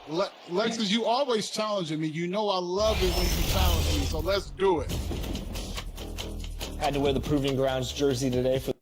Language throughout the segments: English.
Lexus, you always challenging me. You know I love it when you challenge me, so let's do it. Had to wear the Proving Grounds jersey today for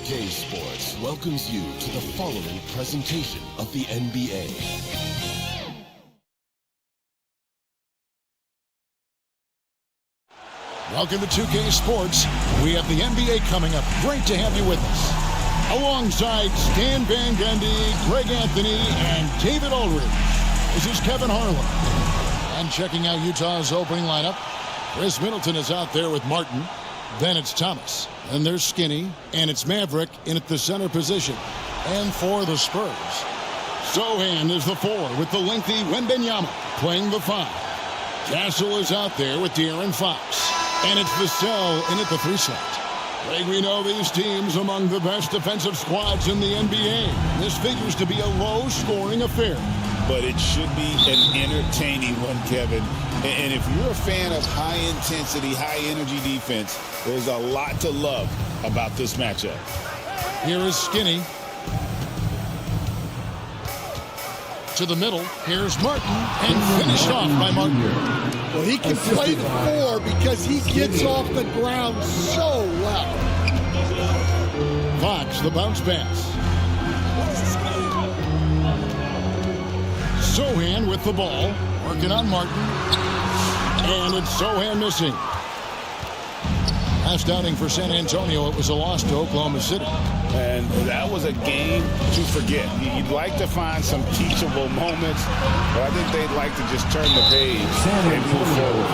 K Sports welcomes you to the following presentation of the NBA. Welcome to 2K Sports. We have the NBA coming up. Great to have you with us. Alongside Stan Van Gundy, Greg Anthony, and David Aldridge. This is Kevin Harlan. And checking out Utah's opening lineup, Chris Middleton is out there with Martin. Then it's Thomas. Then there's Skinny. And it's Maverick in at the center position. And for the Spurs, Sochan is the 4 with the lengthy Wembanyama playing the 5. Castle is out there with De'Aaron Fox. And it's Vassell in at the 3 slot. Greg, we know these teams among the best defensive squads in the NBA. This figures to be a low-scoring affair. But it should be an entertaining one, Kevin. And if you're a fan of high-intensity, high-energy defense, there's a lot to love about this matchup. Here is Skinny. To the middle. Here's Martin. And finished off by Martin. Well, he can play the 4 because he gets off the ground so well. Fox, the bounce pass. Sochan with the ball. Working on Martin. And it's Sochan missing. Last outing for San Antonio, it was a loss to Oklahoma City. And that was a game to forget. You'd like to find some teachable moments, but I think they'd like to just turn the page and move forward.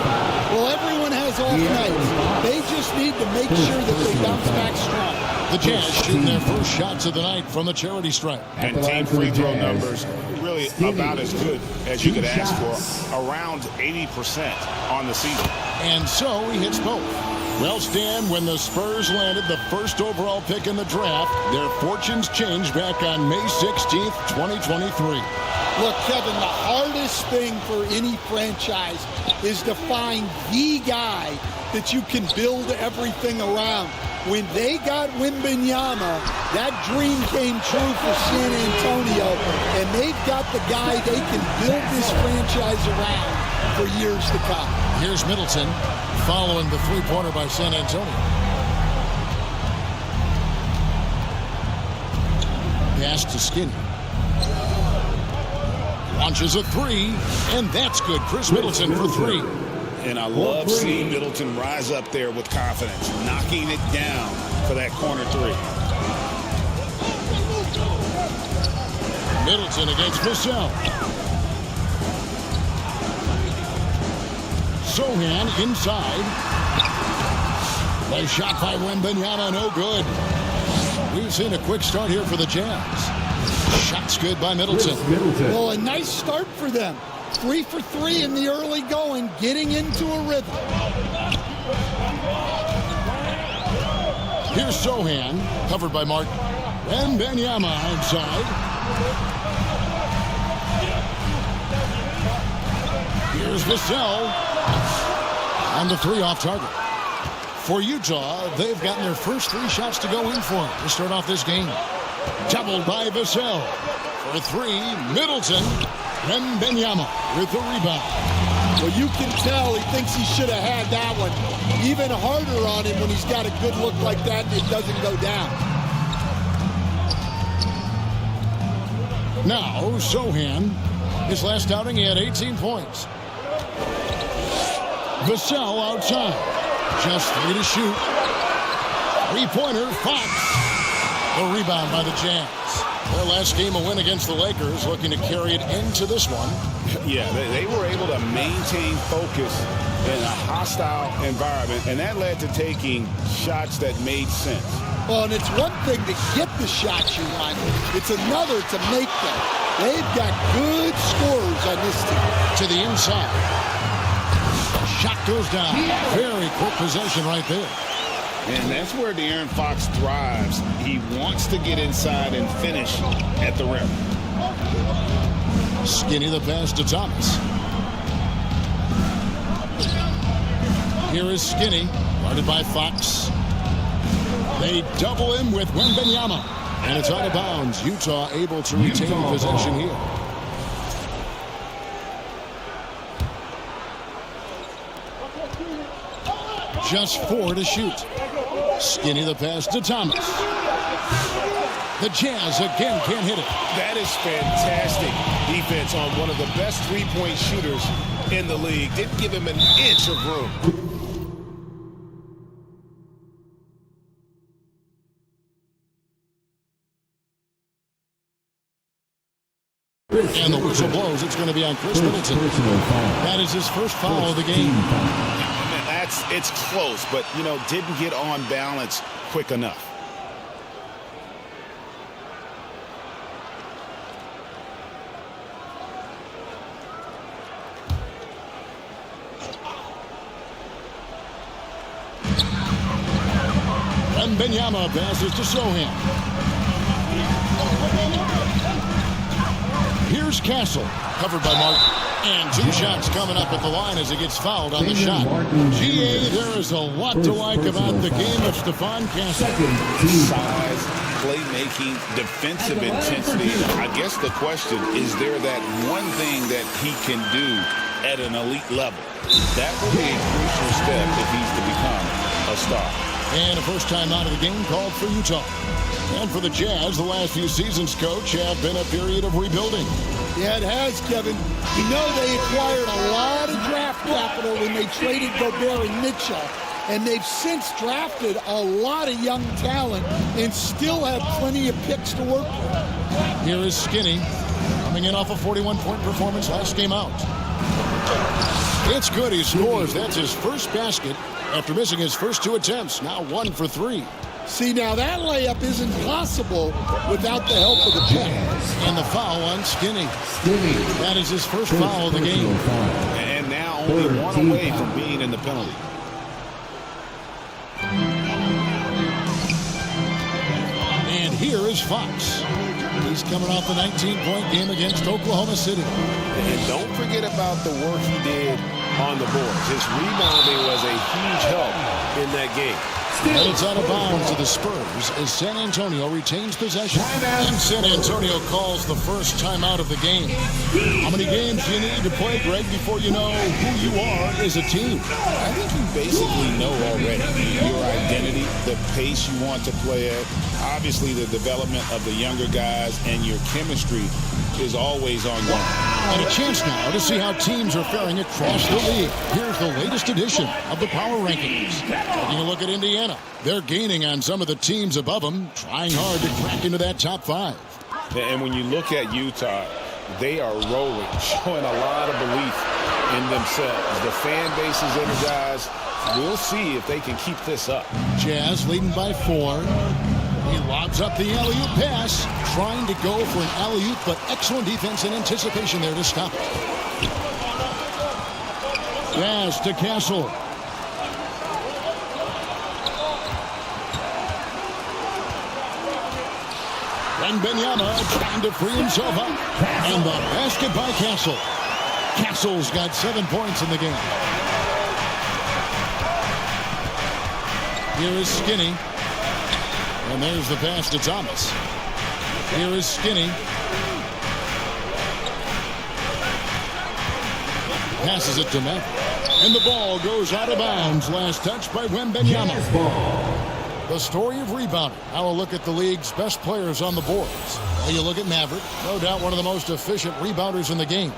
Well, everyone has off nights. They just need to make sure that they bounce back strong. The Jazz shooting their first shots of the night from the charity stripe. And team free throw numbers really about as good as you could ask for, around 80% on the season. And so he hits both. Well, Stan, when the Spurs landed the first overall pick in the draft, their fortunes changed back on May 16th, 2023. Look, Kevin, the hardest thing for any franchise is to find the guy that you can build everything around. When they got Wembanyama, that dream came true for San Antonio, and they've got the guy they can build this franchise around for years to come. Here's Middleton following the three-pointer by San Antonio. Pass to Skinny. Launches a 3, and that's good. Chris Middleton for 3. And I love seeing Middleton rise up there with confidence, knocking it down for that corner 3. Middleton against Vassell. Sochan inside. Nice shot by Wembanyama, no good. We've seen a quick start here for the Jazz. Shots good by Middleton. Well, a nice start for them. 3 for 3 in the early going, getting into a rhythm. Here's Sochan, covered by Martin. Wembanyama outside. Here's Vassell. On the 3 off target. For Utah, they've gotten their first 3 shots to go in for to start off this game. Doubled by Vassell. For 3, Middleton. Wembanyama with the rebound. Well, you can tell he thinks he should have had that one. Even harder on him when he's got a good look like that and it doesn't go down. Now, Sochan. His last outing, he had 18 points. Vassell outside. Just 3 to shoot. 3-pointer, Fox. The rebound by the Jazz. Their last game, a win against the Lakers, looking to carry it into this one. Yeah, they were able to maintain focus in a hostile environment, and that led to taking shots that made sense. Well, and it's one thing to get the shots you want. It's another to make them. They've got good scorers on this team. To the inside. Shot goes down. Very quick possession right there. And that's where De'Aaron Fox thrives. He wants to get inside and finish at the rim. Skinny the pass to Thomas. Here is Skinny, guarded by Fox. They double him with Wembanyama. And it's out of bounds. Utah able to retain possession here. Just 4 to shoot. Skinny the pass to Thomas. The Jazz again can't hit it. That is fantastic defense on one of the best three-point shooters in the league. Didn't give him an inch of room. And the whistle blows. It's going to be on Chris Middleton. That is his first foul of the game. It's close, but, didn't get on balance quick enough. Wembanyama passes to Sohan. Here's Castle, covered by Martin. And 2 shots coming up at the line as he gets fouled on the shot. GA, there is a lot to like about the game of Stephon Castle. Size, playmaking, defensive intensity. I guess the question, is there that one thing that he can do at an elite level? That will be a crucial step if he's to become a star. And a first time out of the game called for Utah. And for the Jazz, the last few seasons, coach, have been a period of rebuilding. Yeah, it has, Kevin. They acquired a lot of draft capital when they traded Gobert and Mitchell. And they've since drafted a lot of young talent and still have plenty of picks to work with. Here is Skinny, coming in off a 41-point performance last game out. It's good. He scores. That's his first basket after missing his first 2 attempts. Now 1 for 3. See, now that layup isn't possible without the help of the pick. And the foul on Skinny. That is his first foul of the game. And now only 1 away from being in the penalty. And here is Fox. He's coming off a 19-point game against Oklahoma City. And don't forget about the work he did on the boards. His rebounding was a huge help in that game. And it's out of bounds to the Spurs as San Antonio retains possession. And San Antonio calls the first timeout of the game. How many games do you need to play, Greg, before you know who you are as a team? I think you basically know already your identity, the pace you want to play at, obviously the development of the younger guys, and your chemistry is always ongoing. And a chance now to see how teams are faring across the league. Here's the latest edition of the Power Rankings. Taking a look at Indiana. They're gaining on some of the teams above them, trying hard to crack into that top 5. And when you look at Utah, they are rolling, showing a lot of belief in themselves. The fan base is energized. We'll see if they can keep this up. Jazz leading by 4. He lobs up the alley-oop pass, trying to go for an alley-oop, but excellent defense and anticipation there to stop it. Pass to Castle. Wembanyama trying to free himself up. And the basket by Castle. Castle's got 7 points in the game. Here is Skinny. And there's the pass to Thomas. Here is Skinny. Passes it to Maverick. And the ball goes out of bounds. Last touch by Wembanyama. The story of rebounding. Now we'll look at the league's best players on the boards. Well, you look at Maverick. No doubt one of the most efficient rebounders in the game.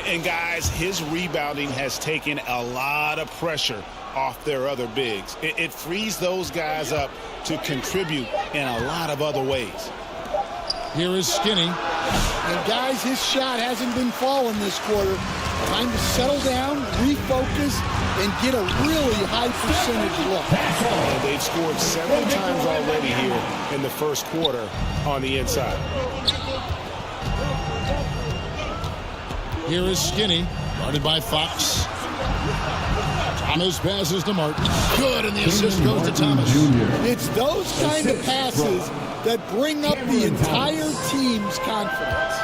And guys, his rebounding has taken a lot of pressure off their other bigs. It frees those guys up to contribute in a lot of other ways. Here is Skinny. And guys, his shot hasn't been falling this quarter. Time to settle down, refocus, and get a really high percentage look. And they've scored several times already here in the first quarter on the inside. Here is Skinny, guarded by Fox. Thomas passes to Martin. Good, and the assist goes to Thomas. It's those kind of passes that bring up the entire team's confidence.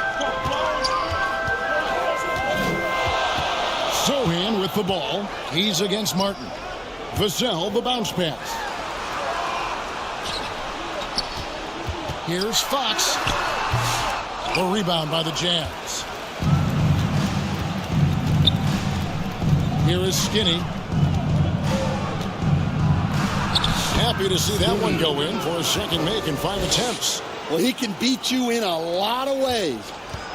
Sohan with the ball. He's against Martin. Vassell, the bounce pass. Here's Fox. A rebound by the Jazz. Here is Skinny. Happy to see that one go in for a second make in 5 attempts. Well, he can beat you in a lot of ways.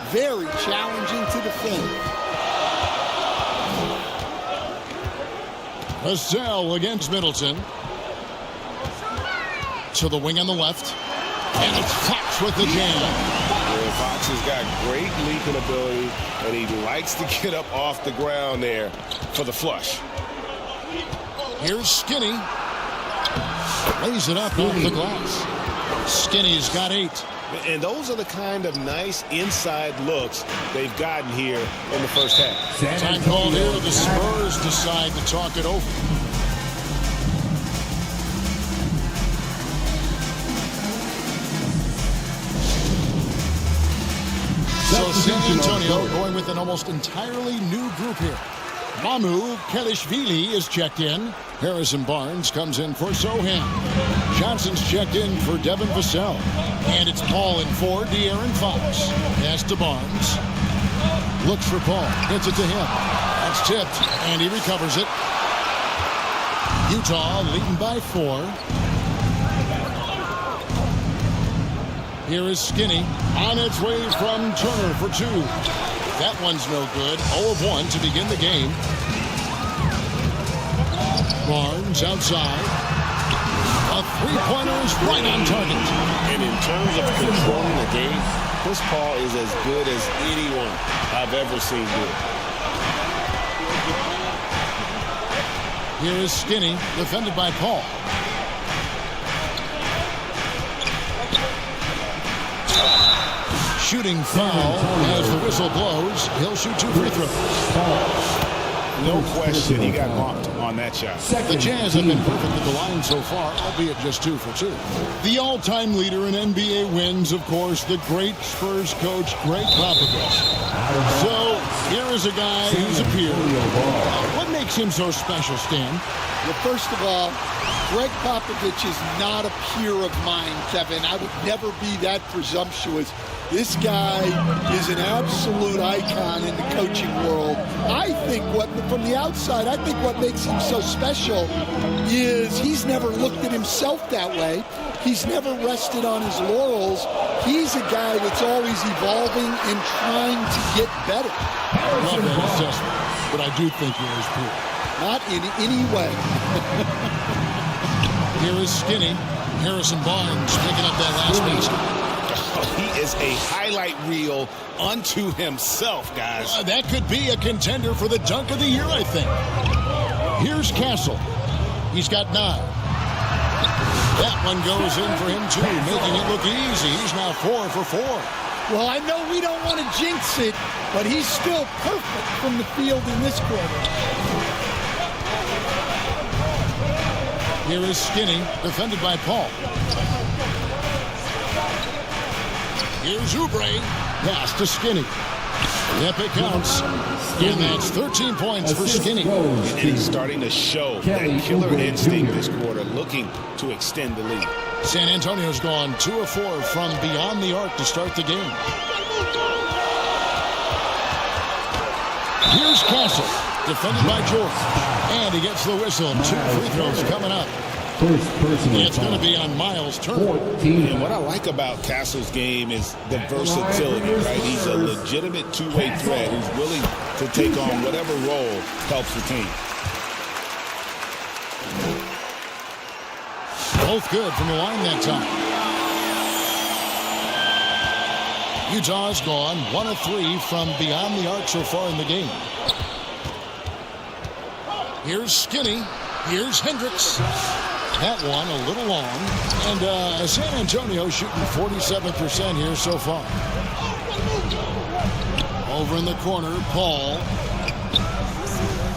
Very challenging to defend. Vassell against Middleton. To the wing on the left. And it's Fox with the jam. Yeah, Fox has got great leaping ability, and he likes to get up off the ground there for the flush. Here's Skinny. Lays it up off the glass. Skinny's got 8. And those are the kind of nice inside looks they've gotten here in the first half. Time called here. The Spurs decide to talk it over. So San Antonio going with an almost entirely new group here. Mamu Kelishvili is checked in. Harrison Barnes comes in for Sohan. Johnson's checked in for Devin Vassell. And it's Paul in for De'Aaron Fox. Pass to Barnes. Looks for Paul. Gets it to him. That's tipped. And he recovers it. Utah leading by 4. Here is Skinny on its way from Turner for 2. That one's no good. 0 of 1 to begin the game. Barnes outside. A three-pointer is right on target. And in terms of controlling the game, Chris Paul is as good as anyone I've ever seen do it. Here is Skinny, defended by Paul. Shooting foul as the whistle blows. He'll shoot 2 free throws. No question, he got bumped on that shot. The Jazz have been perfect at the line so far, albeit just 2 for 2. The all-time leader in NBA wins, of course, the great Spurs coach, Greg Popovich. So here is a guy who's appeared. What makes him so special, Stan? Well, first of all, Greg Popovich is not a peer of mine, Kevin. I would never be that presumptuous. This guy is an absolute icon in the coaching world. I think from the outside, I think what makes him so special is he's never looked at himself that way. He's never rested on his laurels. He's a guy that's always evolving and trying to get better. I love that assessment, but I do think he is poor. Not in any way. Here is Skinny. Harrison Barnes picking up that last basket. He is a highlight reel unto himself, guys. That could be a contender for the dunk of the year, I think. Here's Castle. He's got 9. That one goes in for him, too, making it look easy. He's now 4 for 4. Well, I know we don't want to jinx it, but he's still perfect from the field in this quarter. Here is Skinny, defended by Paul. Here's Oubre. Pass to Skinny. Yep, it counts. And that's 13 points for Skinny. And he's starting to show that killer instinct this quarter, looking to extend the lead. San Antonio's gone 2 of 4 from beyond the arc to start the game. Here's Castle, defended by Jordan. And he gets the whistle. 2 free throws coming up. It's going to be on Miles Turner. And what I like about Castle's game is the versatility, right? He's a legitimate two-way threat who's willing to take on whatever role helps the team. Both good from the line that time. Utah's gone 1 of 3 from beyond the arc so far in the game. Here's Skinny. Here's Hendricks. That one a little long. And San Antonio shooting 47% here so far. Over in the corner, Paul.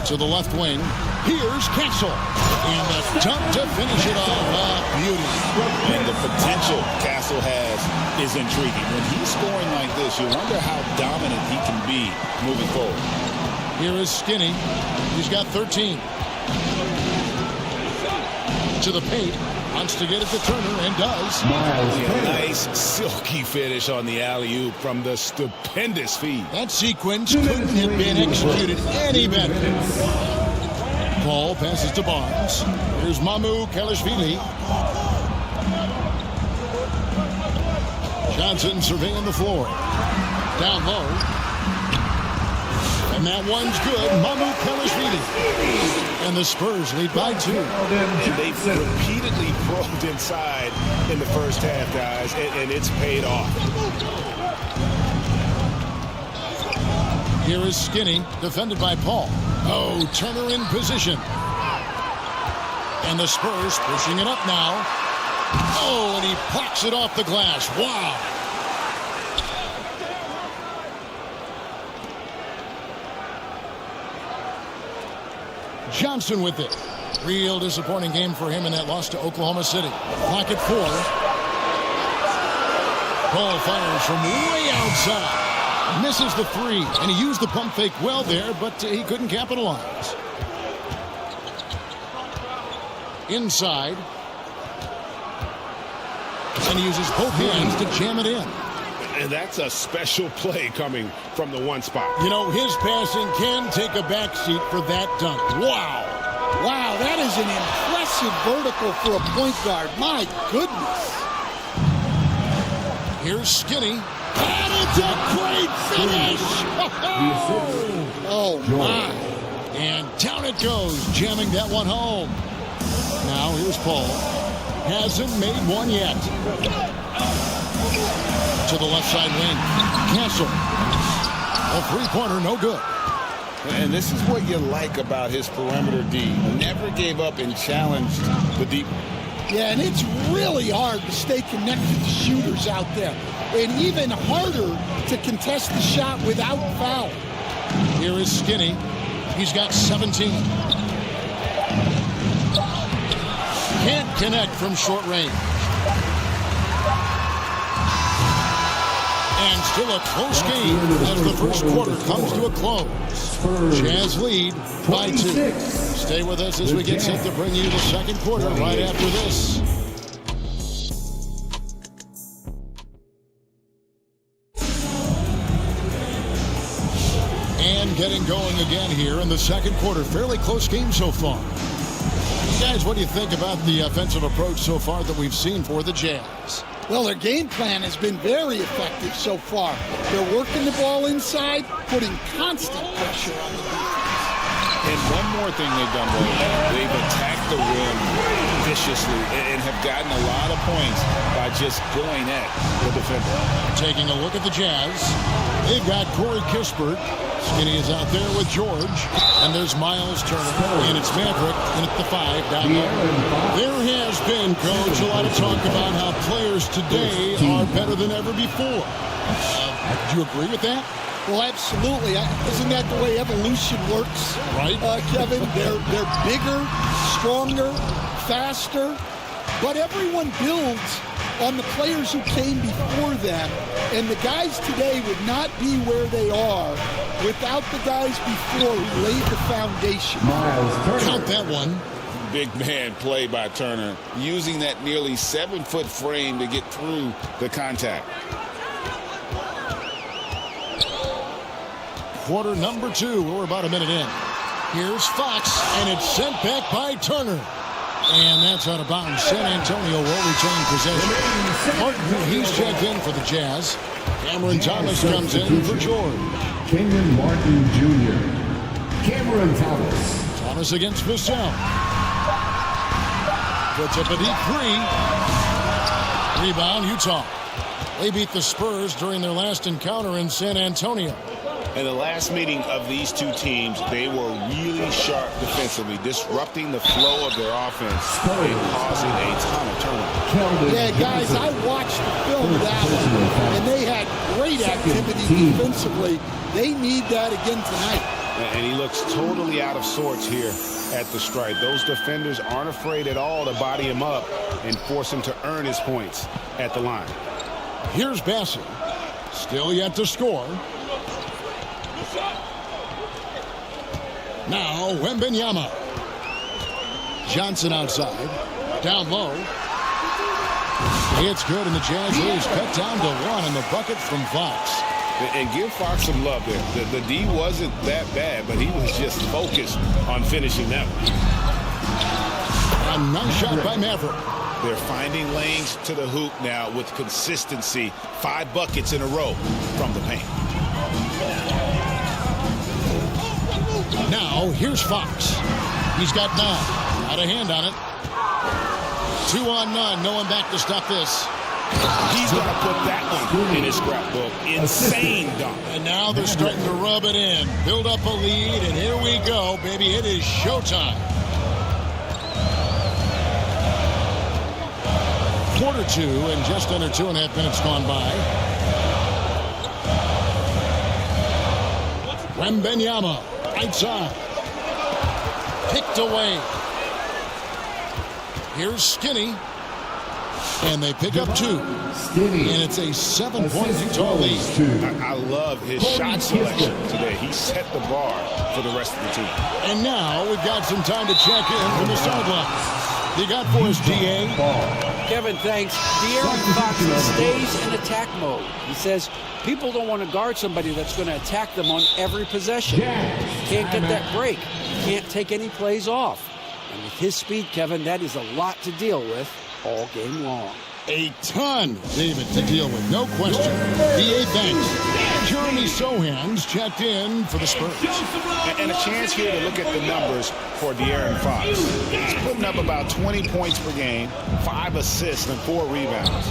To the left wing. Here's Castle. And a dunk to finish it off. Beauty. And the potential Castle has is intriguing. When he's scoring like this, you wonder how dominant he can be moving forward. Here is Skinny. He's got 13. To the paint. Wants to get it to Turner and does. Nice silky finish on the alley-oop from the stupendous feed. That sequence couldn't have been executed any better. Paul passes to Barnes. Here's Mamu Kalashvili. Johnson surveying the floor. Down low. And that one's good. Mamu Kalashvili. And the Spurs lead by 2. And they've repeatedly probed inside in the first half, guys, and it's paid off. Here is Skinny, defended by Paul. Oh, Turner in position. And the Spurs pushing it up now. Oh, and he plucks it off the glass. Wow. Johnson with it. Real disappointing game for him in that loss to Oklahoma City. Clock at 4. Paul fires from way outside. Misses the 3, and he used the pump fake well there, but he couldn't capitalize. Inside. And he uses both hands to jam it in. And that's a special play coming from the one spot. You know, his passing can take a backseat for that dunk. Wow. Wow, that is an impressive vertical for a point guard. My goodness. Here's Skinny. And it's a great finish. Oh, my. And down it goes, jamming that one home. Now here's Paul. Hasn't made one yet. To the left side wing. Castle. A three-pointer, no good. And this is what you like about his perimeter D. Never gave up and challenged the deep. Yeah, and it's really hard to stay connected to shooters out there. And even harder to contest the shot without foul. Here is Skinny. He's got 17. Can't connect from short range. And still a close game as the first quarter comes to a close. Jazz lead by 2. Stay with us as we get set to bring you the second quarter right after this. And getting going again here in the second quarter. Fairly close game so far. Guys, what do you think about the offensive approach so far that we've seen for the Jazz? Well, their game plan has been very effective so far. They're working the ball inside, putting constant pressure on the defense. And one more thing they've done well, they've attacked the rim viciously and have gotten a lot of points by just going at the defender. Taking a look at the Jazz, they've got Corey Kispert. Skinny is out there with George. And there's Miles Turner. And it's Maverick in at the 5 down low. There has been, Coach, a lot of talk about how players today are better than ever before. Do you agree with that? Well, absolutely. Isn't that the way evolution works? Right. Kevin, they're bigger, stronger, faster, but everyone builds on the players who came before them, and the guys today would not be where they are without the guys before who laid the foundation. Count that one. Big man play by Turner, using that nearly 7-foot frame to get through the contact. Quarter number 2. We're about a minute in. Here's Fox, and it's sent back by Turner. And that's out of bounds. San Antonio will retain possession. Martin, he's checked in for the Jazz. Cameron Thomas comes in for George. Kenyon Martin Jr. Cameron Thomas. Thomas against Vassell. Puts up a deep 3. Rebound, Utah. They beat the Spurs during their last encounter in San Antonio. In the last meeting of these two teams, they were really sharp defensively, disrupting the flow of their offense and causing a ton of turnovers. Yeah, guys, I watched the film of that one, and they had great activity defensively. They need that again tonight. And he looks totally out of sorts here at the stripe. Those defenders aren't afraid at all to body him up and force him to earn his points at the line. Here's Bassett. Still yet to score. Now, Wembanyama. Johnson outside. Down low. It's good, and the Jazz leads cut down to 1 in the bucket from Fox. And give Fox some love there. The D wasn't that bad, but he was just focused on finishing that one. A nice shot by Maverick. They're finding lanes to the hoop now with consistency. 5 buckets in a row from the paint. Now, here's Fox. He's got 9. Got a hand on it. 2 on none. No one back to stop this. He's going to put that one in his scrapbook. Insane dunk. And now they're starting to rub it in. Build up a lead, and here we go, baby. It is showtime. Quarter 2, and just under 2.5 minutes gone by. Wembanyama, right side. Picked away. Here's Skinny. And they pick up 2. And it's a 7-point Utah lead. I love his shot selection today. He set the bar for the rest of the team. And now we've got some time to check in from the sideline. You got for us, DA? Kevin, thanks. De'Aaron Fox stays in attack mode. He says people don't want to guard somebody that's going to attack them on every possession. Can't get that break. Can't take any plays off. And with his speed, Kevin, that is a lot to deal with all game long. A ton, David, to deal with, no question. D.A. Banks. Jeremy Sohan's checked in for the Spurs. And a chance here to look at the numbers for De'Aaron Fox. He's putting up about 20 points per game, 5 assists, and 4 rebounds.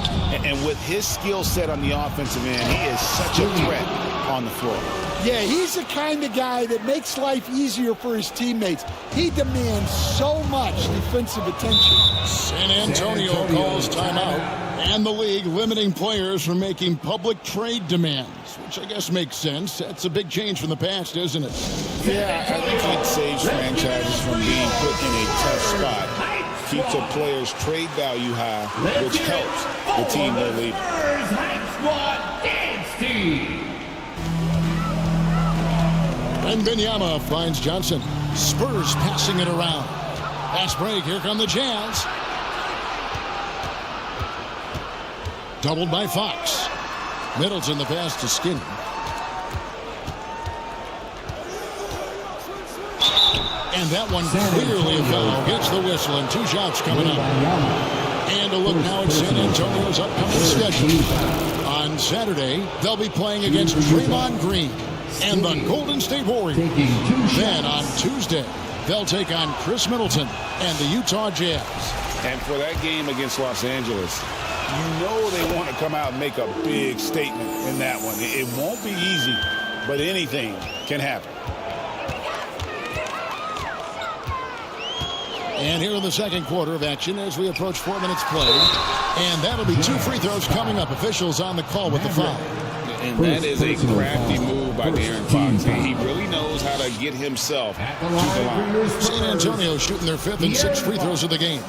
And with his skill set on the offensive end, he is such a threat on the floor. Yeah, he's the kind of guy that makes life easier for his teammates. He demands so much defensive attention. San Antonio calls timeout, and the league limiting players from making public trade demands, which I guess makes sense. That's a big change from the past, isn't it? Yeah, I think it saves franchises from being put in a tough spot. Keeps a player's trade value high, which helps the team they're leading. Wembanyama finds Johnson. Spurs passing it around. Pass break. Here come the Jazz. Doubled by Fox. Middleton the pass to Skinny. And that one clearly a foul. Gets the whistle, and 2 shots coming up. And a look now at San Antonio's upcoming schedule. On Saturday, they'll be playing against Draymond Green and the Golden State Warriors. Then on Tuesday, they'll take on Chris Middleton and the Utah Jazz. And for that game against Los Angeles, you know they want to come out and make a big statement in that one. It won't be easy, but anything can happen. And here in the second quarter of action as we approach 4 minutes played. And that'll be 2 free throws coming up. Officials on the call with the foul. And that is a crafty move by De'Aaron Fox. He really knows how to get himself to the line. San Antonio shooting their 5th and 6th free throws of the game.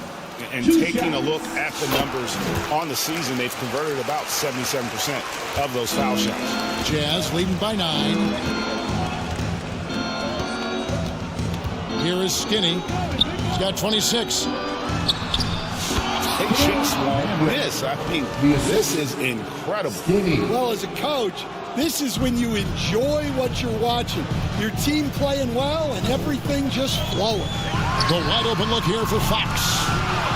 And taking a look at the numbers on the season, they've converted about 77% of those foul shots. Jazz leading by 9. Here is Skinny. He's got 26. They just won't miss. I mean, this is incredible. Well, as a coach, this is when you enjoy what you're watching. Your team playing well and everything just flowing. The wide open look here for Fox.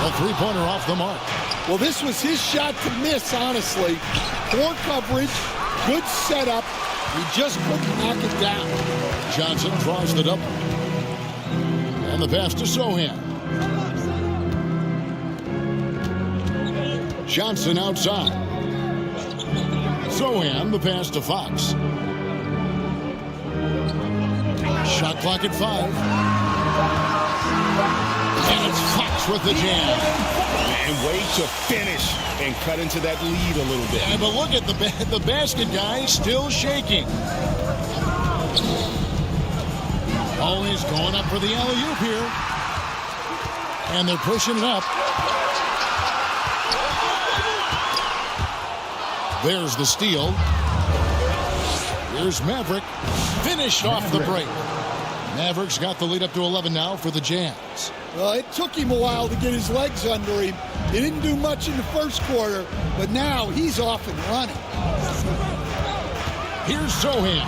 A 3-pointer off the mark. Well, this was his shot to miss, honestly. Poor coverage, good setup. He just couldn't knock it down. Johnson draws the double. And the pass to Sohan. Johnson outside. Sohan, the pass to Fox. Shot clock at 5. And it's Fox with the jam. And way to finish and cut into that lead a little bit. Yeah, but look at the basket guy still shaking. Always going up for the alley-oop here. And they're pushing it up. There's the steal. Here's Maverick. Finished off the break. Mavericks got the lead up to 11 now for the Jazz. Well, it took him a while to get his legs under him. He didn't do much in the first quarter, but now he's off and running. Here's Sohan.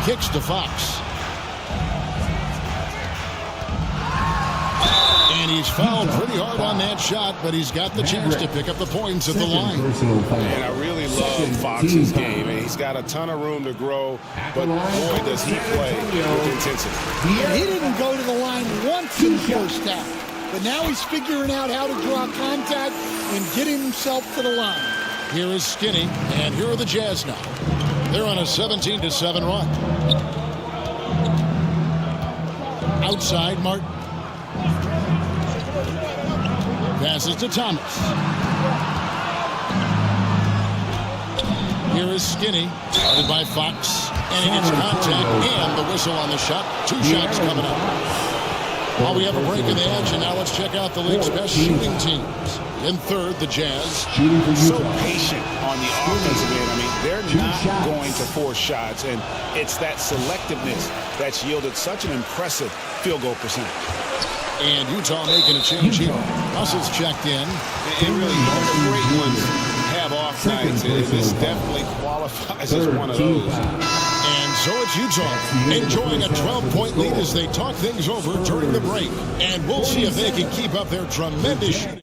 Kicks to Fox. And he's fouled pretty hard on that shot, but he's got the chance to pick up the points at the line. And I really love Fox's game. And he's got a ton of room to grow, but boy, does he play with intensity. He didn't go to the line once in the first half, but now he's figuring out how to draw contact and getting himself to the line. Here is Skinny, and here are the Jazz now. They're on a 17-7 run. Outside, Martin. Passes to Thomas. Here is Skinny, guarded by Fox, and he gets contact and the whistle on the shot. 2 shots coming up. Well, we have a break in the action. Now let's check out the league's best shooting teams. In third, the Jazz. So patient on the offensive end. I mean, they're not going to force shots, and it's that selectiveness that's yielded such an impressive field goal percentage. And Utah making a change here. Russell's checked in. And really, the great ones have off nights, and this definitely qualifies as one of those. And so it's Utah enjoying a 12-point lead as they talk things over during the break. And we'll see if they can keep up their tremendous shooting.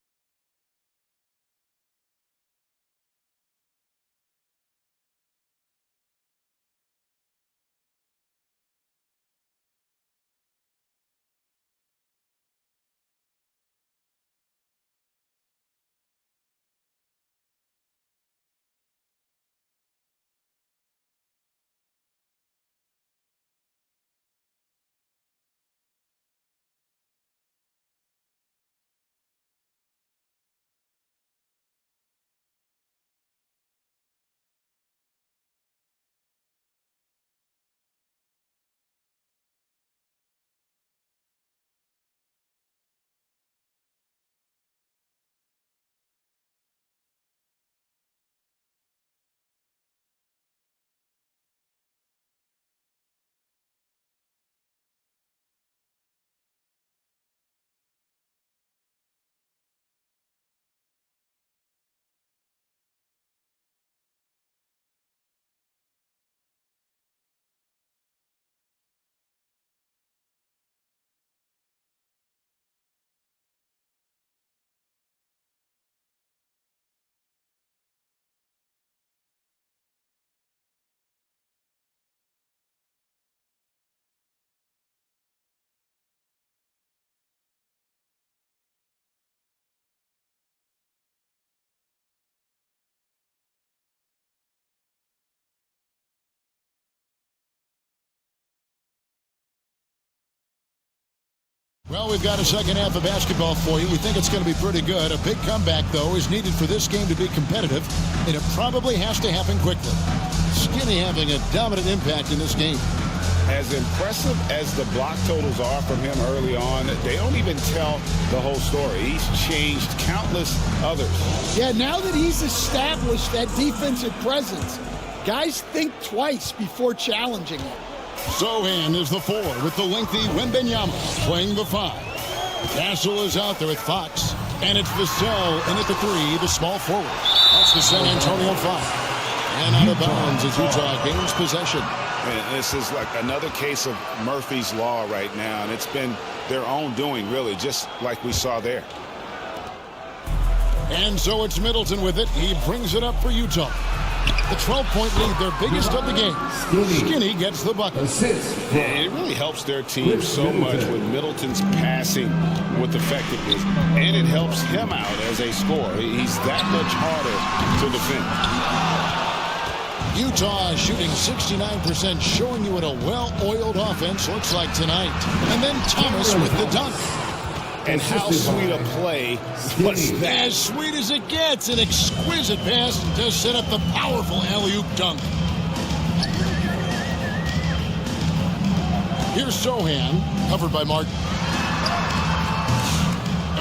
Well, we've got a second half of basketball for you. We think it's going to be pretty good. A big comeback, though, is needed for this game to be competitive, and it probably has to happen quickly. Skinny having a dominant impact in this game. As impressive as the block totals are from him early on, they don't even tell the whole story. He's changed countless others. Yeah, now that he's established that defensive presence, guys think twice before challenging him. Sohan is the 4 with the lengthy Wembanyama playing the 5. Castle is out there with Fox. And it's Vassell in at the 3, the small forward. That's the San Antonio 5. And out of bounds as Utah gains possession. And this is like another case of Murphy's Law right now. And it's been their own doing, really, just like we saw there. And so it's Middleton with it. He brings it up for Utah. The 12-point lead, their biggest of the game. Skinny gets the bucket. And it really helps their team so much when Middleton's passing with effectiveness. And it helps him out as a scorer. He's that much harder to defend. Utah shooting 69%, showing you what a well-oiled offense looks like tonight. And then Thomas with the dunk. And how sweet a play was that? As sweet as it gets, an exquisite pass to set up the powerful alley-oop dunk. Here's Sohan, covered by Martin.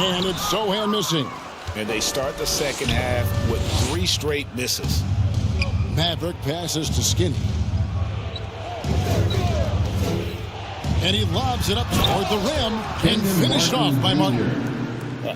And it's Sohan missing. And they start the second half with 3 straight misses. Maverick passes to Skinny. And he lobs it up toward the rim and finished off by Martin.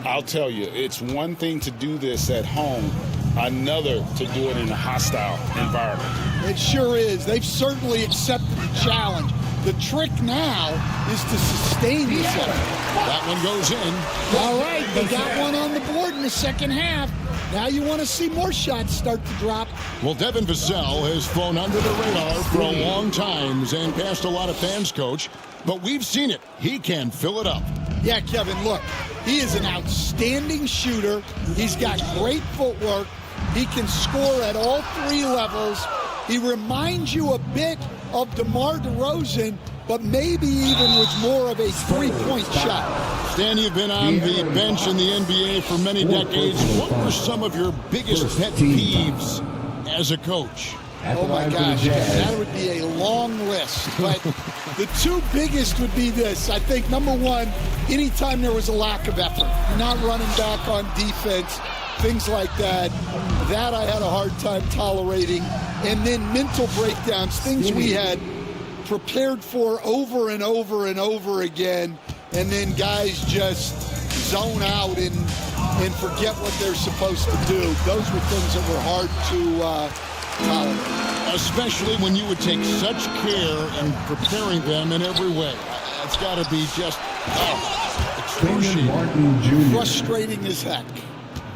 I'll tell you, it's one thing to do this at home, another to do it in a hostile environment. It sure is. They've certainly accepted the challenge. The trick now is to sustain this effort. That one goes in. All right, they got one on the board in the second half. Now you want to see more shots start to drop. Well, Devin Vassell has flown under the radar for a long time and passed a lot of fans, Coach. But we've seen it. He can fill it up. Yeah, Kevin, look, he is an outstanding shooter. He's got great footwork. He can score at all 3 levels. He reminds you a bit of DeMar DeRozan, but maybe even with more of a 3-point shot. Stan, you've been on the bench in the NBA for many decades. What were some of your biggest pet peeves as a coach? Oh my gosh, that would be a long list. But the 2 biggest would be this. I think, number one, anytime there was a lack of effort, not running back on defense, things like that, that I had a hard time tolerating. And then mental breakdowns, things we had prepared for over and over and over again, and then guys just zone out and forget what they're supposed to do. Those were things that were hard to tolerate. Especially when you would take such care in preparing them in every way. It's got to be just excruciating. Frustrating as heck.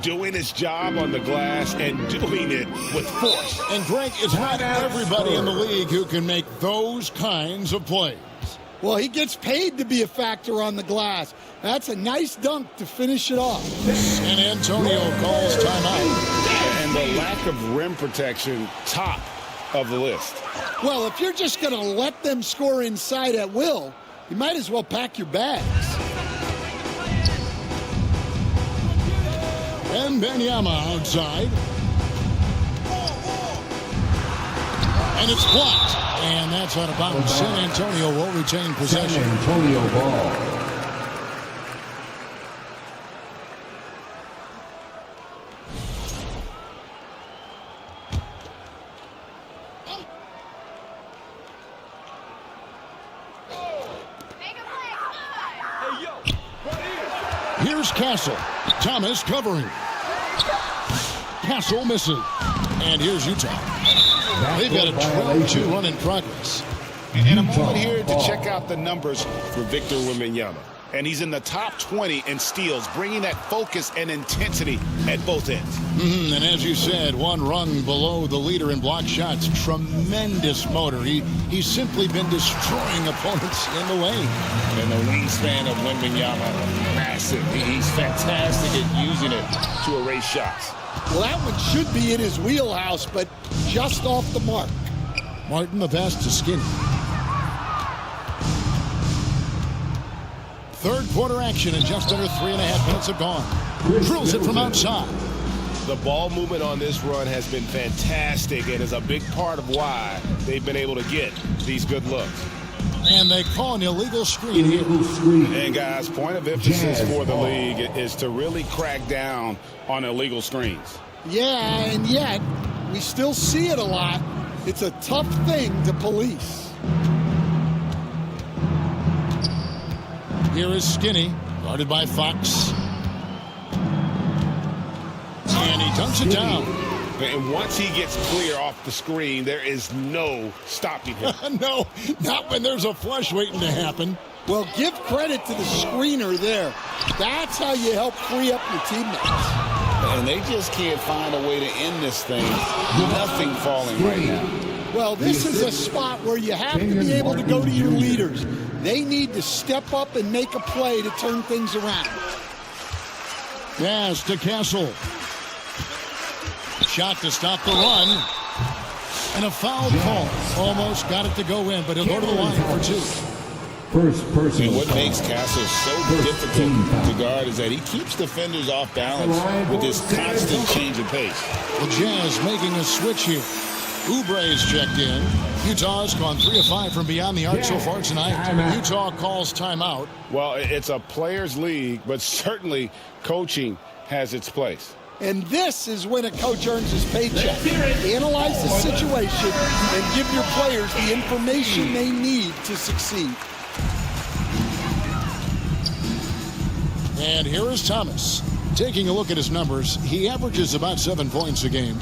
Doing his job on the glass and doing it with force. And Greg, it's not everybody in the league who can make those kinds of plays. Well, he gets paid to be a factor on the glass. That's a nice dunk to finish it off. And Antonio calls timeout. And the lack of rim protection, top of the list. Well, if you're just going to let them score inside at will, you might as well pack your bags. And Wembanyama outside. And it's blocked. And that's out of bounds. San Antonio will retain possession. San Antonio ball. Here's Castle. Thomas covering. Castle misses. And here's Utah. They've got a 12-2 run in progress. And a moment here to check out the numbers for Victor Wembanyama. And he's in the top 20 in steals, bringing that focus and intensity at both ends. And as you said, one rung below the leader in block shots. Tremendous motor. He's simply been destroying opponents in the lane. And the wingspan of Wembanyama, massive. He's fantastic at using it to erase shots. Well, that one should be in his wheelhouse, but just off the mark. Martin, the pass to Skinny. Third quarter action, and just under 3.5 minutes have gone. Drills it from outside. The ball movement on this run has been fantastic and is a big part of why they've been able to get these good looks. And they call an illegal screen here. And guys, point of emphasis for the league is to really crack down on illegal screens. Yeah, and yet we still see it a lot. It's a tough thing to police. Here is Skinny, guarded by Fox. And he dunks it down. And once he gets clear off the screen, there is no stopping him. No, not when there's a flush waiting to happen. Well, give credit to the screener there. That's how you help free up your teammates. And they just can't find a way to end this thing. Nothing falling right now. Well, this is a spot where you have to be able to go to your leaders. They need to step up and make a play to turn things around. Yes, to Castle. Shot to stop the run. And a foul call. Almost got it to go in, but he'll go to the line for 2. First person. And what makes Castle so difficult to guard is that he keeps defenders off balance with this constant change of pace. The Jazz making a switch here. Oubre's checked in. Utah's gone 3 of 5 from beyond the arc so far tonight. Utah calls timeout. Well, it's a players' league, but certainly coaching has its place. And this is when a coach earns his paycheck. Analyze the situation and give your players the information they need to succeed. And here is Thomas. Taking a look at his numbers, he averages about 7 points a game.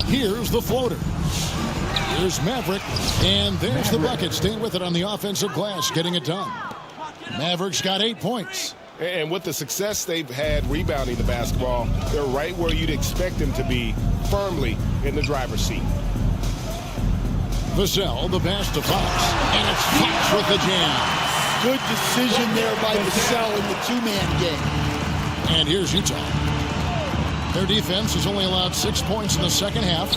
Here's the floater. Here's Maverick. And there's the bucket. Staying with it on the offensive glass, getting it done. Maverick's got 8 points. And with the success they've had rebounding the basketball, they're right where you'd expect them to be, firmly in the driver's seat. Vassell, the pass to Fox. And it's Fox with the jam. Good decision there by Vassell in the two-man game. And here's Utah. Their defense has only allowed 6 points in the second half.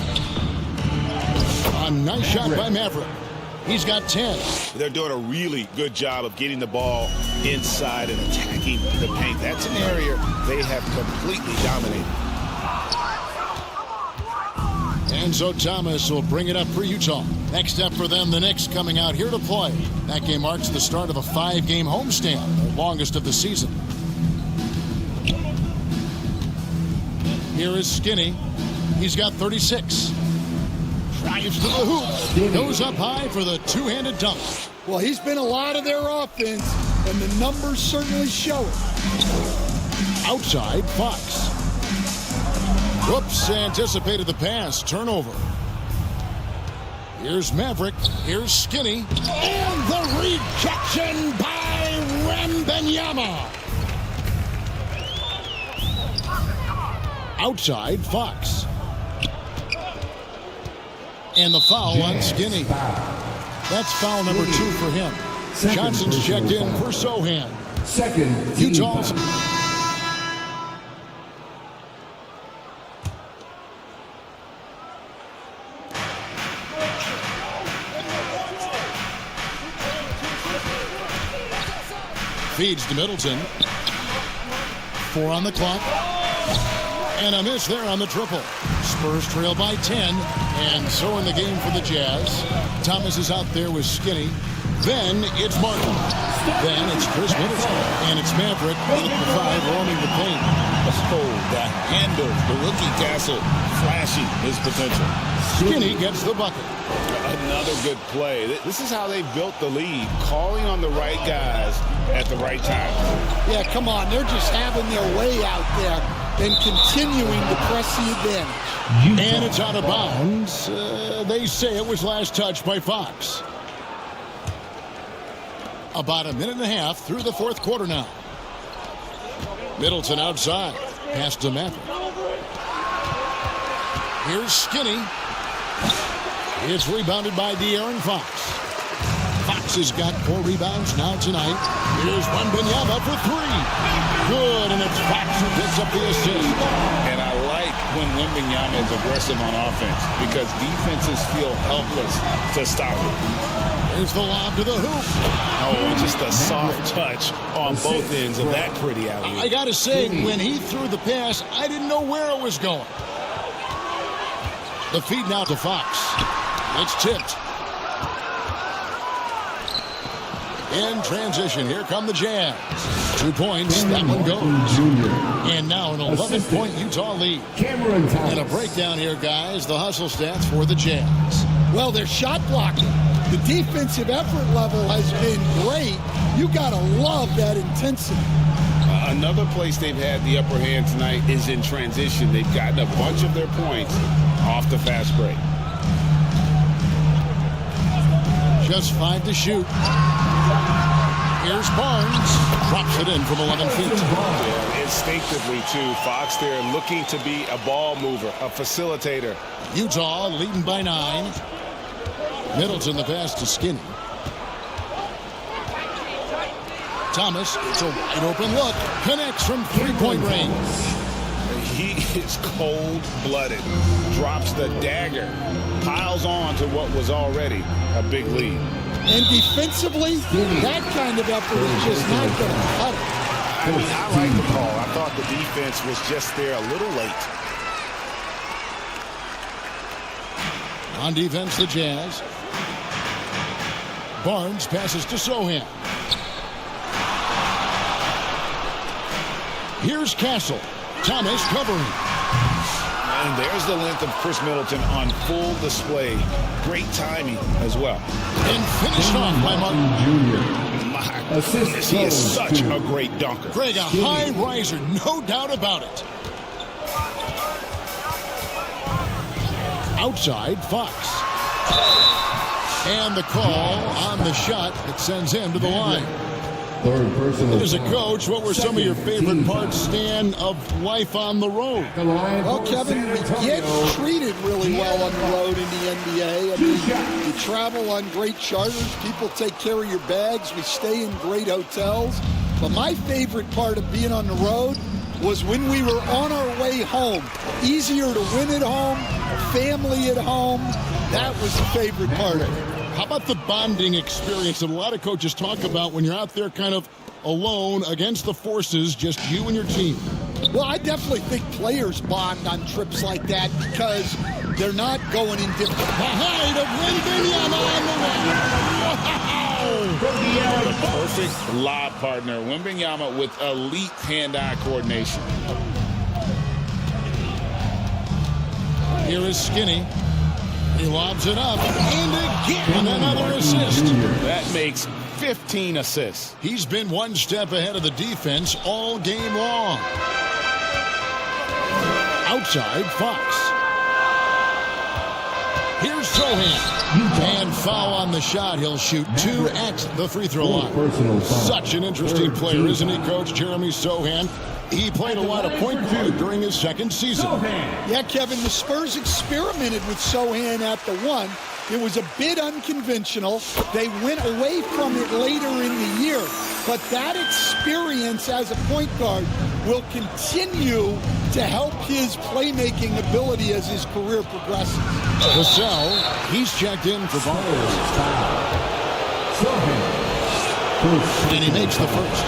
A nice shot by Maverick. He's got 10. They're doing a really good job of getting the ball inside and attacking the paint. That's an area they have completely dominated. And so Thomas will bring it up for Utah. Next up for them, the Knicks coming out here to play. That game marks the start of a 5-game homestand, the longest of the season. Here is Skinny. He's got 36. Drives to the hoop. Goes up high for the two-handed dunk. Well, he's been a lot of their offense, and the numbers certainly show it. Outside, Fox. Whoops, anticipated the pass. Turnover. Here's Maverick. Here's Skinny. And the rejection by Wembanyama. Outside, Fox. And the foul on Skinny. That's foul number 2 for him. Johnson's checked in for Sohan. Second. Utah's. Feeds to Middleton. 4 on the clock. And a miss there on the triple. Spurs trail by 10. And so in the game for the Jazz. Thomas is out there with Skinny. Then it's Martin. Then it's Chris Middleton. And it's Maverick with the 5 roaming the paint. The handle, the rookie Castle, flashing his potential. Skinny gets the bucket. Another good play. This is how they built the lead, calling on the right guys at the right time. Yeah, come on. They're just having their way out there and continuing to press the advantage. And it's out of bounds. They say it was last touched by Fox. About a minute and a half through the fourth quarter now. Middleton outside. Pass to Maverick. Here's Skinny. It's rebounded by De'Aaron Fox. Fox has got 4 rebounds now tonight. Here's Wembanyama for 3. Good, and it's Fox who picks up the assist. And I like when Wembanyama is aggressive on offense because defenses feel helpless to stop it. There's the lob to the hoop. Oh, just a soft touch on both ends of that pretty alley. I gotta say, when he threw the pass, I didn't know where it was going. The feed now to Fox. It's tipped. In transition, here come the Jazz. 2 points, that one goes. And now an 11-point Utah lead. And a breakdown here, guys. The hustle stats for the Jazz. Well, their shot blocking. The defensive effort level has been great. You got to love that intensity. Another place they've had the upper hand tonight is in transition. They've gotten a bunch of their points off the fast break. Just 5 to shoot. Here's Barnes. Drops it in from 11 feet. Yeah, instinctively, too. Fox there looking to be a ball mover, a facilitator. Utah leading by 9. Middleton the pass to Skinny. Thomas, it's a wide open look. Connects from 3-point range. he is cold-blooded, drops the dagger, piles on to what was already a big lead. And defensively, that kind of effort is just not going to cut it. I mean, I like the call. I thought the defense was just there a little late. On defense, the Jazz. Barnes passes to Sohan. Here's Castle. Thomas covering. And there's the length of Chris Middleton on full display. Great timing as well. And finished off by Martin Jr. My Assist goodness, he is goes such to a great dunker. Greg, a high riser, no doubt about it. Outside, Fox. And the call on the shot that sends him to the line. Third personal. As a coach, what were some of your favorite parts, Stan, of life on the road? Well, Kevin, we get treated really well on the road in the NBA. I mean, you travel on great charters. People take care of your bags. We stay in great hotels. But my favorite part of being on the road was when we were on our way home. Easier to win at home, family at home. That was the favorite part of it. How about the bonding experience that a lot of coaches talk about when you're out there kind of alone against the forces, just you and your team? Well, I definitely think players bond on trips like that because they're not going in different. The height of Wembanyama on the wing. Wow! The perfect lob partner. Wembanyama with elite hand-eye coordination. Here is Skinny. He lobs it up. And again, another assist. That makes 15 assists. He's been one step ahead of the defense all game long. Outside, Fox. Here's Sohan. And foul on the shot. He'll shoot 2 at the free throw line. Such an interesting player, isn't he, Coach Jeremy Sohan? He played a lot of point guard during his second season. Yeah, Kevin, the Spurs experimented with Sohan at the 1. It was a bit unconventional. They went away from it later in the year. But that experience as a point guard will continue to help his playmaking ability as his career progresses. Vassell, he's checked in for Barnes. And he makes the first.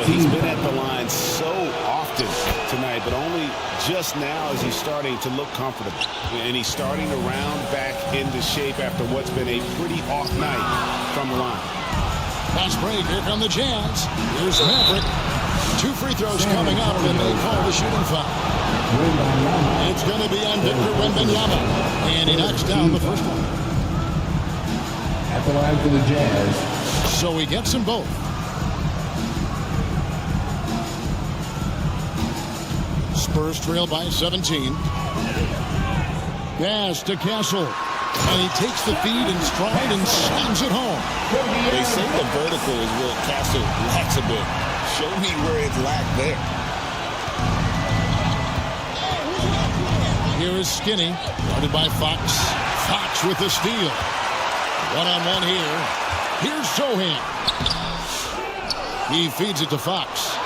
He's been at the line so often tonight, but only just now is he starting to look comfortable. And he's starting to round back into shape after what's been a pretty off night from the line. Fast break, here come the Jazz. Here's Maverick. 2 free throws coming up, and they call the shooting foul. It's going to be on Victor Wembanyama. And he knocks down the first one. At the line for the Jazz. So he gets them both. Spurs trail by 17. Pass to Castle. And he takes the feed in stride and slams it home. They say the vertical is where Castle lacks a bit. Show me where it's lacked there. Here is Skinny, guarded by Fox. Fox with the steal. One-on-one here. Here's Sohan. He feeds it to Fox.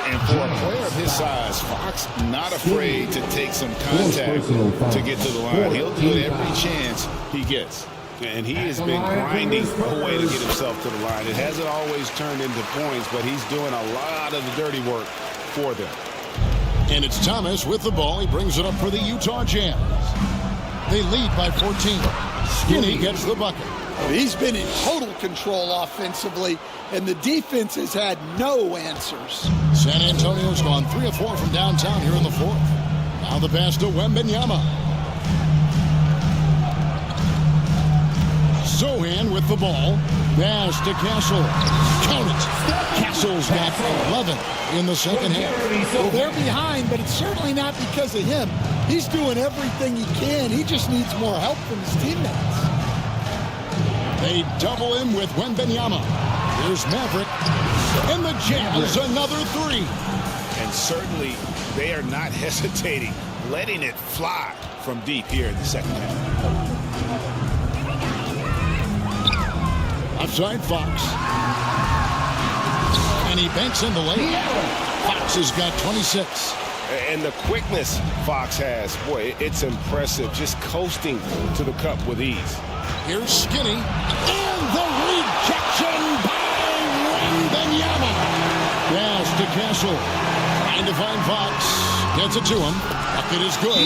And for a player of his size, Fox not afraid to take some contact to get to the line. He'll do it every chance he gets. And he has been grinding away to get himself to the line. It hasn't always turned into points, but he's doing a lot of the dirty work for them. And it's Thomas with the ball. He brings it up for the Utah Jazz. They lead by 14. Skinny gets the bucket. He's been in total control offensively, and the defense has had no answers. San Antonio's gone 3 of 4 from downtown here in the fourth. Now the pass to Wembanyama. Sohan with the ball. Pass to Castle. Count it. Castle's got 11 in the second half. Well, they're behind, but it's certainly not because of him. He's doing everything he can. He just needs more help from his teammates. They double him with Wembanyama. Here's Maverick. And the Jazz, another 3. And certainly they are not hesitating, letting it fly from deep here in the second half. Outside Fox. And he banks in the lane. Fox Fox has got 26. And the quickness Fox has, boy, it's impressive. Just coasting to the cup with ease. Here's Skinny. And the rejection by Wembanyama. Pass to Castle. Trying to find Fox. Gets it to him. Bucket is good.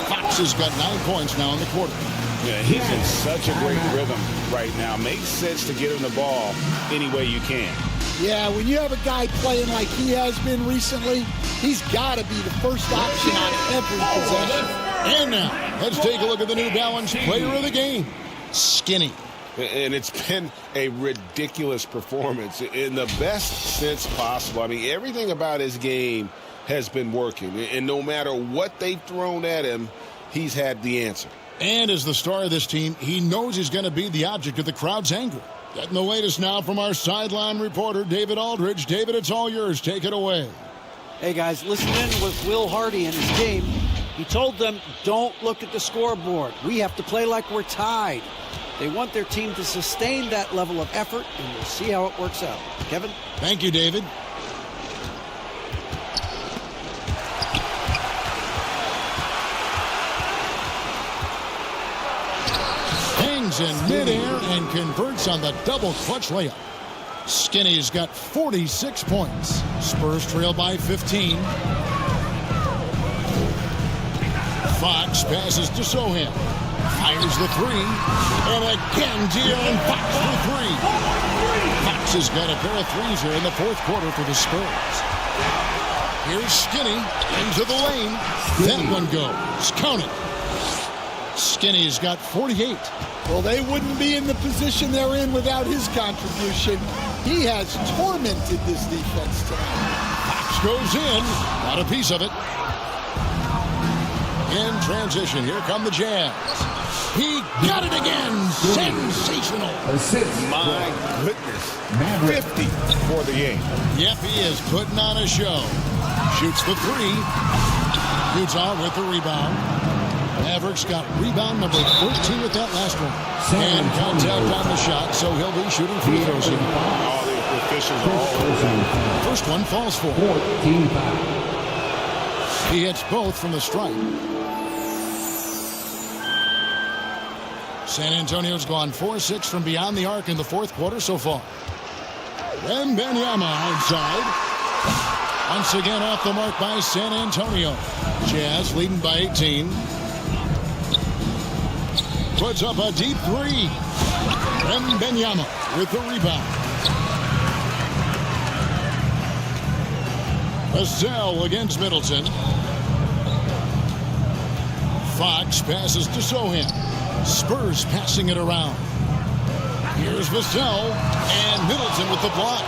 Fox has got 9 points now in the quarter. Yeah, he's in such a great rhythm right now. Makes sense to get him the ball any way you can. Yeah, when you have a guy playing like he has been recently, he's got to be the first option on every possession. And now, let's take a look at the New Balance player of the game, Skinny. And it's been a ridiculous performance in the best sense possible. I mean, everything about his game has been working. And no matter what they've thrown at him, he's had the answer. And as the star of this team, he knows he's going to be the object of the crowd's anger. Getting the latest now from our sideline reporter, David Aldridge. David, it's all yours. Take it away. Hey, guys, listen in with Will Hardy in his game. He told them, don't look at the scoreboard. We have to play like we're tied. They want their team to sustain that level of effort, and we'll see how it works out. Kevin? Thank you, David. Hangs in midair and converts on the double clutch layup. Skinny's got 46 points. Spurs trail by 15. Fox passes to Sohan. Fires the three. And again, De'Aaron Fox for three. Fox has got a pair of threes here in the fourth quarter for the Spurs. Here's Skinny into the lane. That one goes. Count it. Skinny's got 48. Well, they wouldn't be in the position they're in without his contribution. He has tormented this defense tonight. Fox goes in. Got a piece of it. In transition, here come the Jazz. He got it again. Sensational. My goodness. 50 for the game. Yep, he is putting on a show. Shoots the three. Utah with the rebound. Mavericks got rebound number 13 with that last one. And contact on the shot, so he'll be shooting free throws here. All the officials are all over. First one falls for. He hits both from the stripe. San Antonio's gone 4-6 from beyond the arc in the fourth quarter so far. Wembanyama outside. Once again off the mark by San Antonio. Jazz leading by 18. Puts up a deep three. Wembanyama with the rebound. Vassell against Middleton. Fox passes to Sohan. Spurs passing it around. Here's Vassell and Middleton with the block.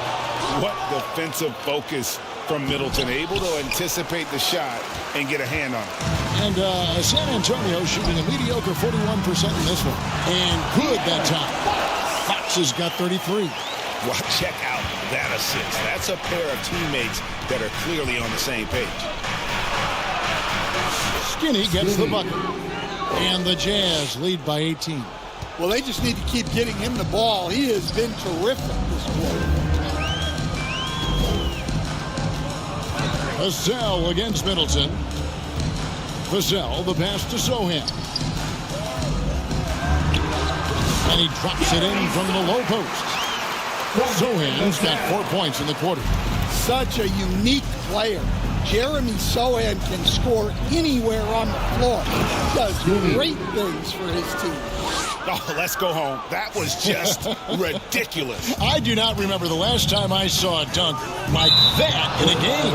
What defensive focus from Middleton, able to anticipate the shot and get a hand on it. And San Antonio shooting a mediocre 41% in this one. And good that time. Fox has got 33. Well, check out that assist. That's a pair of teammates that are clearly on the same page. Skinny gets the bucket. And the Jazz lead by 18. Well, they just need to keep getting him the ball. He has been terrific this quarter. Vassell against Middleton. Vassell, the pass to Sohan. And he drops it in from the low post. Sohan's got 4 points in the quarter. Such a unique player. Jeremy Sohan can score anywhere on the floor. He does great things for his team. Oh, let's go home. That was just ridiculous. I do not remember the last time I saw a dunk like that in a game.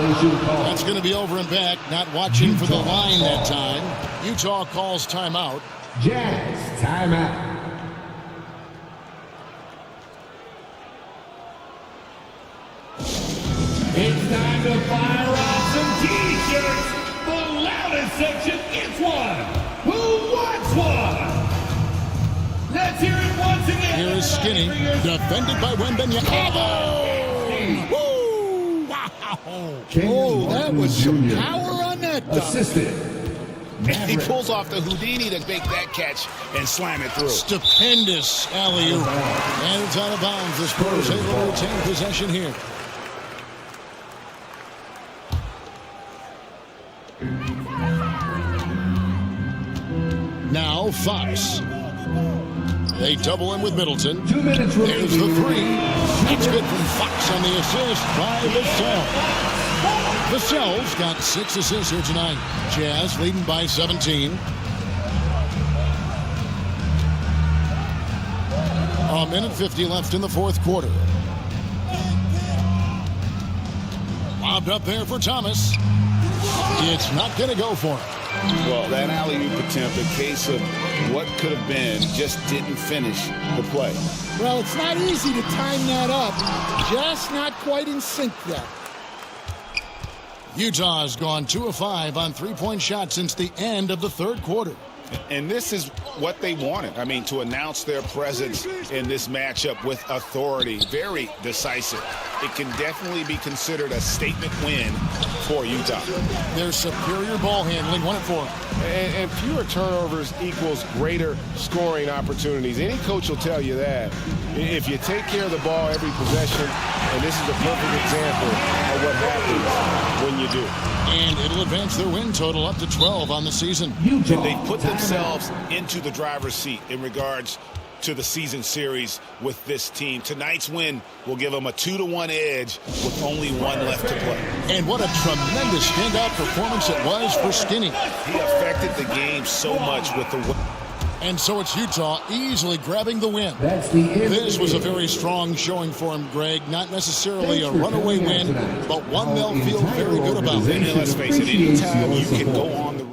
That's going to be over and back. Not watching for the line that time. Utah calls timeout. Jazz timeout. It's time to fire off some T-shirts. The loudest section gets one. Who wants one? Let's hear it once again. Here is Skinny, defended by Wembanyama. Woo! Wow! Oh, that was some power on that dunk. Assisted. He pulls off the Houdini to make that catch and slam it through. Stupendous alley-oop. And it's out of bounds. The Spurs able to retain possession here. Now Fox. They double him with Middleton. 2 minutes remaining. There's the three. It's good from Fox on the assist by Vassell. Vassell's got 6 assists here tonight. Jazz leading by 17. A minute 50 left in the fourth quarter. Lobbed up there for Thomas. It's not going to go for him. Well, that alley-oop attempt, a case of what could have been, just didn't finish the play. Well, it's not easy to time that up. Just not quite in sync there. Utah's gone 2 of 5 on three-point shots since the end of the third quarter. And this is what they wanted. I mean, to announce their presence in this matchup with authority. Very decisive. It can definitely be considered a statement win for Utah. Their superior ball handling won it for them. And fewer turnovers equals greater scoring opportunities. Any coach will tell you that. If you take care of the ball every possession, and this is a perfect example of what happens when you do. And it'll advance their win total up to 12 on the season. And they put themselves into the driver's seat in regards to the season series with this team. Tonight's win will give them a 2-1 edge with only 1 left to play. And what a tremendous standout performance it was for Skinny. He affected the game so much with the win. And so it's Utah easily grabbing the win. That's the end. This was a very strong showing for him, Greg. Not necessarily a runaway win, but one they'll feel very good about. And let's face it, anytime you can go on the